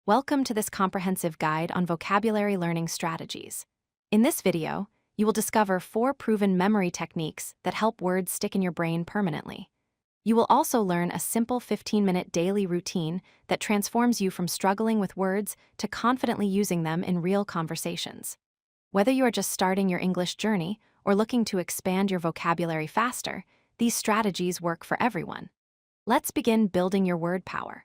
Welcome to this comprehensive guide on vocabulary learning strategies. In this video, you will discover 4 proven memory techniques that help words stick in your brain permanently. You will also learn a simple 15-minute daily routine that transforms you from struggling with words to confidently using them in real conversations. Whether you are just starting your English journey or looking to expand your vocabulary faster, these strategies work for everyone. Let's begin building your word power.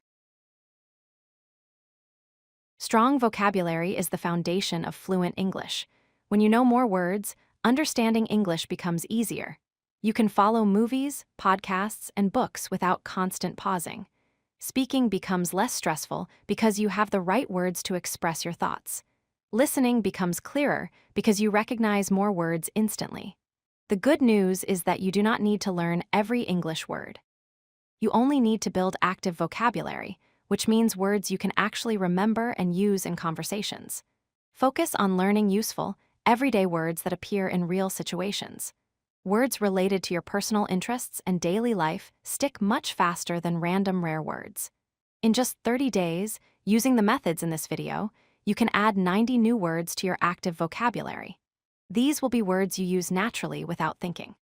Strong vocabulary is the foundation of fluent English. When you know more words, understanding English becomes easier. You can follow movies, podcasts, and books without constant pausing. Speaking becomes less stressful because you have the right words to express your thoughts. Listening becomes clearer because you recognize more words instantly. The good news is that you do not need to learn every English word. You only need to build active vocabulary, which means words you can actually remember and use in conversations. Focus on learning useful, everyday words that appear in real situations. Words related to your personal interests and daily life stick much faster than random rare words. In just 30 days, using the methods in this video, you can add 90 new words to your active vocabulary. These will be words you use naturally without thinking.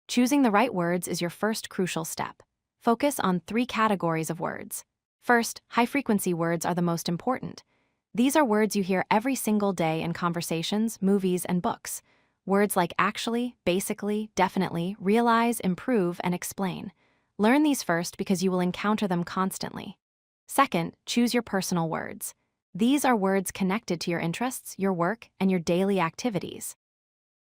Choosing the right words is your first crucial step. Focus on 3 categories of words. First, high-frequency words are the most important. These are words you hear every single day in conversations, movies, and books. Words like actually, basically, definitely, realize, improve, and explain. Learn these first because you will encounter them constantly. Second, choose your personal words. These are words connected to your interests, your work, and your daily activities.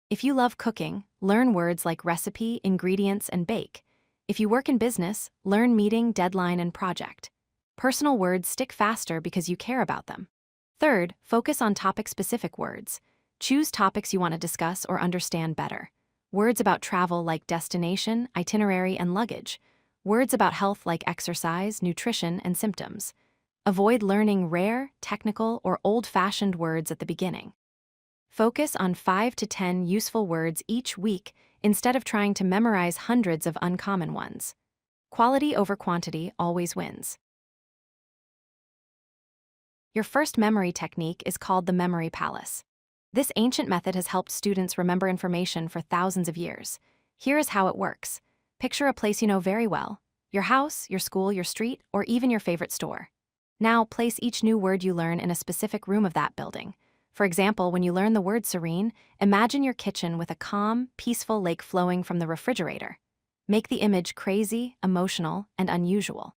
If you love cooking, learn words like recipe, ingredients, and bake. If you work in business, learn meeting, deadline, and project. Personal words stick faster because you care about them. Third, focus on topic-specific words. Choose topics you want to discuss or understand better. Words about travel like destination, itinerary, and luggage. Words about health like exercise, nutrition, and symptoms. Avoid learning rare, technical, or old-fashioned words at the beginning. Focus on 5 to 10 useful words each week instead of trying to memorize hundreds of uncommon ones. Quality over quantity always wins. Your first memory technique is called the memory palace. This ancient method has helped students remember information for thousands of years. Here is how it works. Picture a place you know very well: your house, your school, your street, or even your favorite store. Now, place each new word you learn in a specific room of that building. For example, when you learn the word serene, imagine your kitchen with a calm, peaceful lake flowing from the refrigerator. Make the image crazy, emotional, and unusual.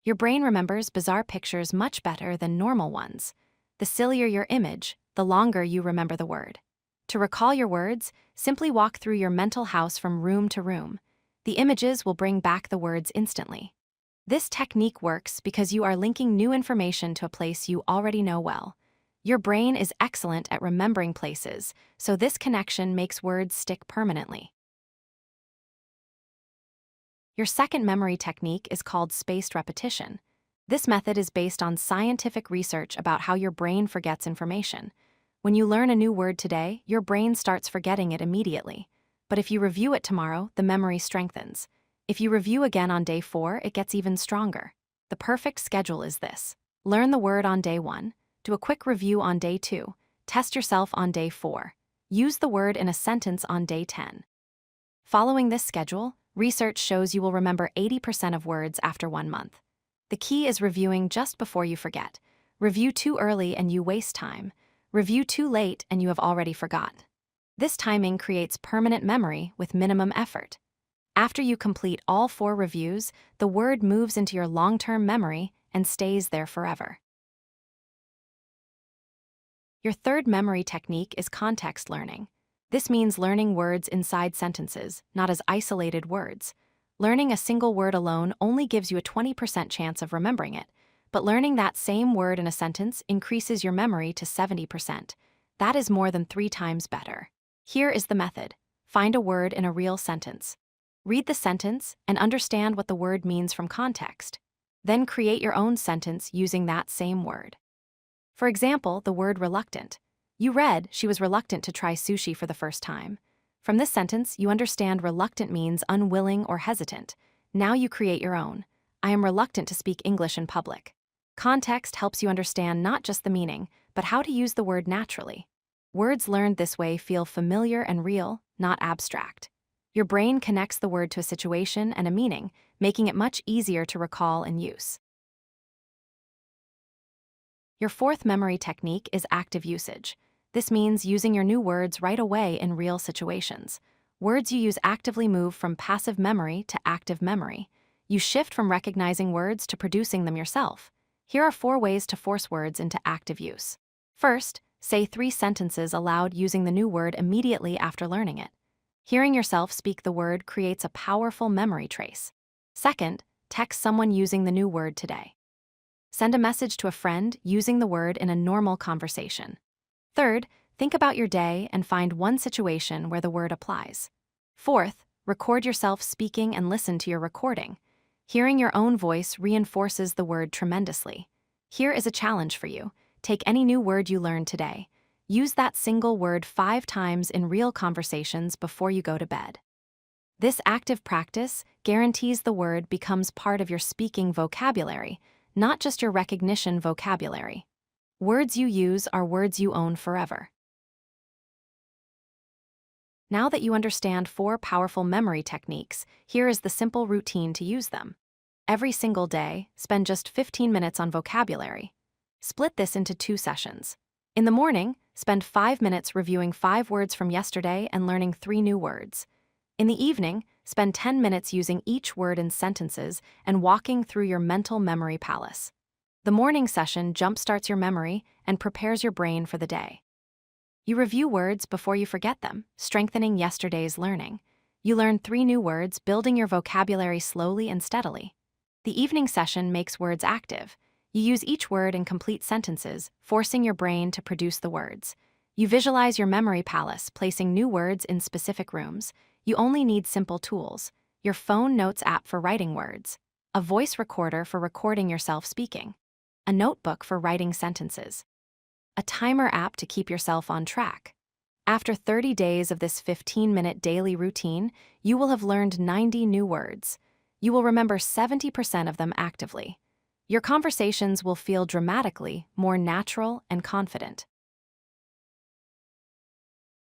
Your brain remembers bizarre pictures much better than normal ones. The sillier your image, the longer you remember the word. To recall your words, simply walk through your mental house from room to room. The images will bring back the words instantly. This technique works because you are linking new information to a place you already know well. Your brain is excellent at remembering places, so this connection makes words stick permanently. Your second memory technique is called spaced repetition. This method is based on scientific research about how your brain forgets information. When you learn a new word today, your brain starts forgetting it immediately. But if you review it tomorrow, the memory strengthens. If you review again on day 4, it gets even stronger. The perfect schedule is this: learn the word on day 1, do a quick review on day 2, test yourself on day 4, use the word in a sentence on day 10. Following this schedule, research shows you will remember 80% of words after 1 month. The key is reviewing just before you forget. Review too early and you waste time. Review too late and you have already forgotten. This timing creates permanent memory with minimum effort. After you complete all 4 reviews, the word moves into your long-term memory and stays there forever. Your third memory technique is context learning. This means learning words inside sentences, not as isolated words. Learning a single word alone only gives you a 20% chance of remembering it, but learning that same word in a sentence increases your memory to 70%. That is more than 3 times better. Here is the method. Find a word in a real sentence. Read the sentence and understand what the word means from context. Then create your own sentence using that same word. For example, the word reluctant. You read she was reluctant to try sushi for the first time. From this sentence, you understand reluctant means unwilling or hesitant. Now you create your own. I am reluctant to speak English in public. Context helps you understand not just the meaning, but how to use the word naturally. Words learned this way feel familiar and real, not abstract. Your brain connects the word to a situation and a meaning, making it much easier to recall and use. Your fourth memory technique is active usage. This means using your new words right away in real situations. Words you use actively move from passive memory to active memory. You shift from recognizing words to producing them yourself. Here are 4 ways to force words into active use. First, say 3 sentences aloud using the new word immediately after learning it. Hearing yourself speak the word creates a powerful memory trace. Second, text someone using the new word today. Send a message to a friend using the word in a normal conversation. Third, think about your day and find one situation where the word applies. Fourth, record yourself speaking and listen to your recording. Hearing your own voice reinforces the word tremendously. Here is a challenge for you. Take any new word you learned today. Use that single word 5 times in real conversations before you go to bed. This active practice guarantees the word becomes part of your speaking vocabulary, not just your recognition vocabulary. Words you use are words you own forever. Now that you understand 4 powerful memory techniques, here is the simple routine to use them. Every single day, spend just 15 minutes on vocabulary. Split this into 2 sessions. In the morning, spend 5 minutes reviewing 5 words from yesterday and learning 3 new words. In the evening, spend 10 minutes using each word in sentences and walking through your mental memory palace. The morning session jumpstarts your memory and prepares your brain for the day. You review words before you forget them, strengthening yesterday's learning. You learn 3 new words, building your vocabulary slowly and steadily. The evening session makes words active. You use each word in complete sentences, forcing your brain to produce the words. You visualize your memory palace, placing new words in specific rooms. You only need simple tools: your phone notes app for writing words, a voice recorder for recording yourself speaking, a notebook for writing sentences, a timer app to keep yourself on track. After 30 days of this 15-minute daily routine, you will have learned 90 new words. You will remember 70% of them actively. Your conversations will feel dramatically more natural and confident.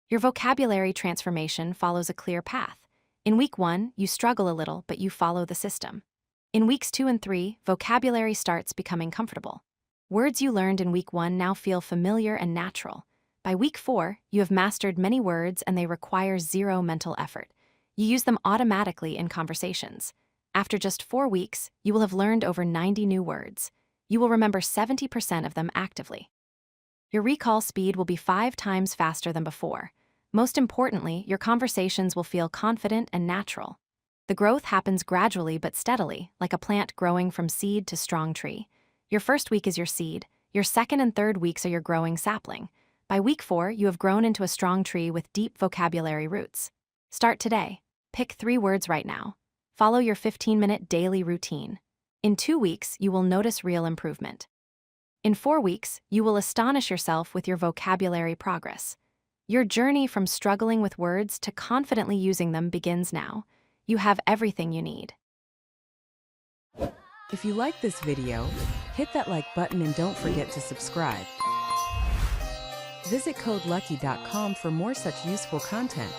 Your vocabulary transformation follows a clear path. In week 1, you struggle a little, but you follow the system. In weeks 2 and 3, vocabulary starts becoming comfortable. Words you learned in week 1 now feel familiar and natural. By week 4, you have mastered many words and they require 0 mental effort. You use them automatically in conversations. After just 4 weeks, you will have learned over 90 new words. You will remember 70% of them actively. Your recall speed will be 5 times faster than before. Most importantly, your conversations will feel confident and natural. The growth happens gradually but steadily, like a plant growing from seed to strong tree. Your first week is your seed. Your second and third weeks are your growing sapling. By week 4, you have grown into a strong tree with deep vocabulary roots. Start today. Pick 3 words right now. Follow your 15-minute daily routine. In 2 weeks, you will notice real improvement. In 4 weeks, you will astonish yourself with your vocabulary progress. Your journey from struggling with words to confidently using them begins now. You have everything you need. If you like this video, hit that like button and don't forget to subscribe. Visit CodeLucky.com for more such useful content.